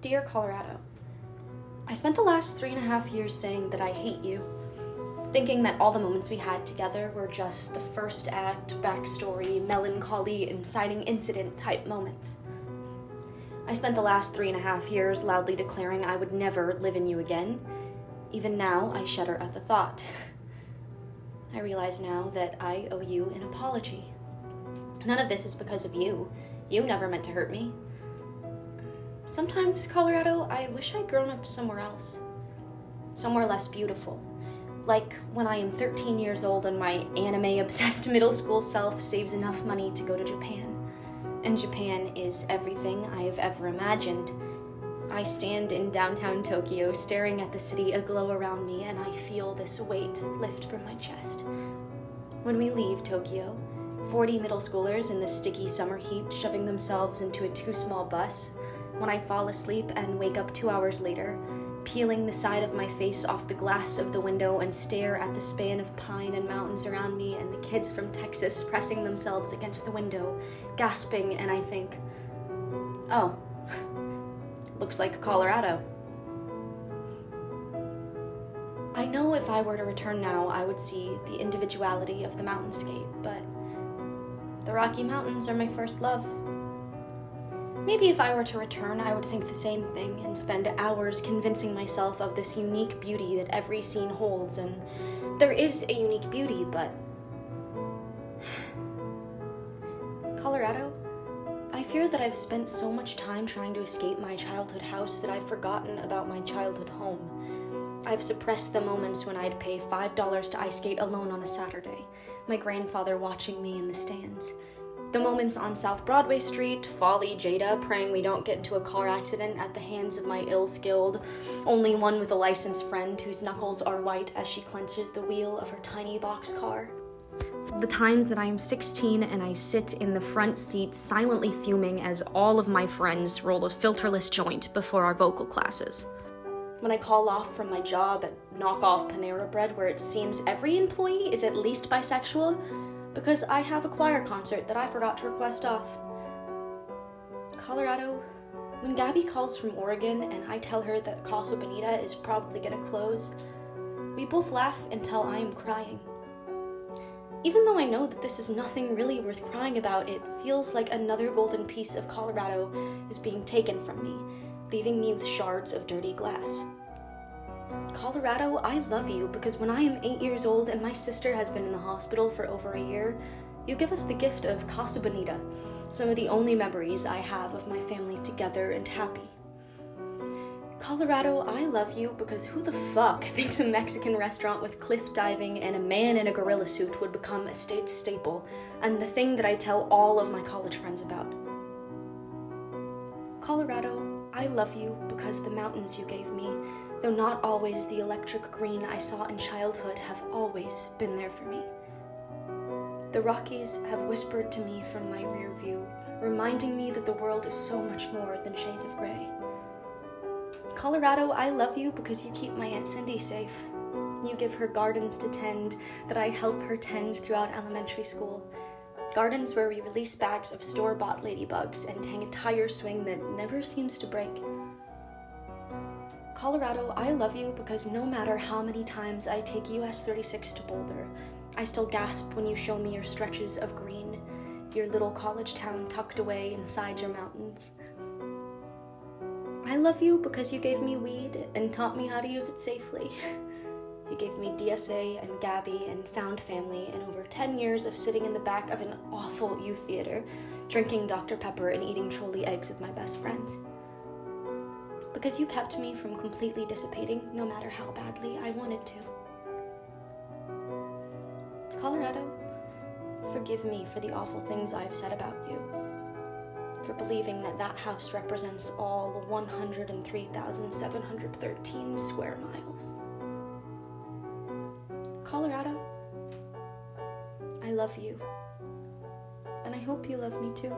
Dear Colorado, I spent the last 3.5 years saying that I hate you, thinking that all the moments we had together were just the first act, backstory, melancholy, inciting incident type moments. I spent the last 3.5 years loudly declaring I would never live in you again. Even now, I shudder at the thought. I realize now that I owe you an apology. None of this is because of you. You never meant to hurt me. Sometimes, Colorado, I wish I'd grown up somewhere else. Somewhere less beautiful. Like when I am 13 years old and my anime-obsessed middle school self saves enough money to go to Japan. And Japan is everything I have ever imagined. I stand in downtown Tokyo, staring at the city aglow around me, and I feel this weight lift from my chest. When we leave Tokyo, 40 middle schoolers in the sticky summer heat shoving themselves into a too-small bus, when I fall asleep and wake up 2 hours later, peeling the side of my face off the glass of the window and stare at the span of pine and mountains around me and the kids from Texas pressing themselves against the window, gasping, and I think, oh, looks like Colorado. I know if I were to return now, I would see the individuality of the mountainscape, but the Rocky Mountains are my first love. Maybe if I were to return, I would think the same thing and spend hours convincing myself of this unique beauty that every scene holds, and there is a unique beauty, but Colorado, I fear that I've spent so much time trying to escape my childhood house that I've forgotten about my childhood home. I've suppressed the moments when I'd pay $5 to ice skate alone on a Saturday, my grandfather watching me in the stands. The moments on South Broadway Street, Folly Jada praying we don't get into a car accident at the hands of my ill-skilled, only one with a licensed friend whose knuckles are white as she clenches the wheel of her tiny boxcar. The times that I am 16 and I sit in the front seat silently fuming as all of my friends roll a filterless joint before our vocal classes. When I call off from my job at knockoff Panera Bread where it seems every employee is at least bisexual, because I have a choir concert that I forgot to request off. Colorado, when Gabby calls from Oregon and I tell her that Casa Bonita is probably gonna close, we both laugh until I am crying. Even though I know that this is nothing really worth crying about, it feels like another golden piece of Colorado is being taken from me, leaving me with shards of dirty glass. Colorado, I love you because when I am 8 years old and my sister has been in the hospital for over a year, you give us the gift of Casa Bonita, some of the only memories I have of my family together and happy. Colorado, I love you because who the fuck thinks a Mexican restaurant with cliff diving and a man in a gorilla suit would become a state staple, and the thing that I tell all of my college friends about? Colorado, I love you because the mountains you gave me, though not always the electric green I saw in childhood, have always been there for me. The Rockies have whispered to me from my rear view, reminding me that the world is so much more than shades of gray. Colorado, I love you because you keep my Aunt Cindy safe. You give her gardens to tend that I help her tend throughout elementary school. Gardens where we release bags of store-bought ladybugs and hang a tire swing that never seems to break. Colorado, I love you because no matter how many times I take US 36 to Boulder, I still gasp when you show me your stretches of green, your little college town tucked away inside your mountains. I love you because you gave me weed and taught me how to use it safely. You gave me DSA and Gabby and found family and over 10 years of sitting in the back of an awful youth theater, drinking Dr. Pepper and eating Choli eggs with my best friends. Because you kept me from completely dissipating no matter how badly I wanted to. Colorado, forgive me for the awful things I've said about you, for believing that that house represents all 103,713 square miles. Colorado, I love you, and I hope you love me too.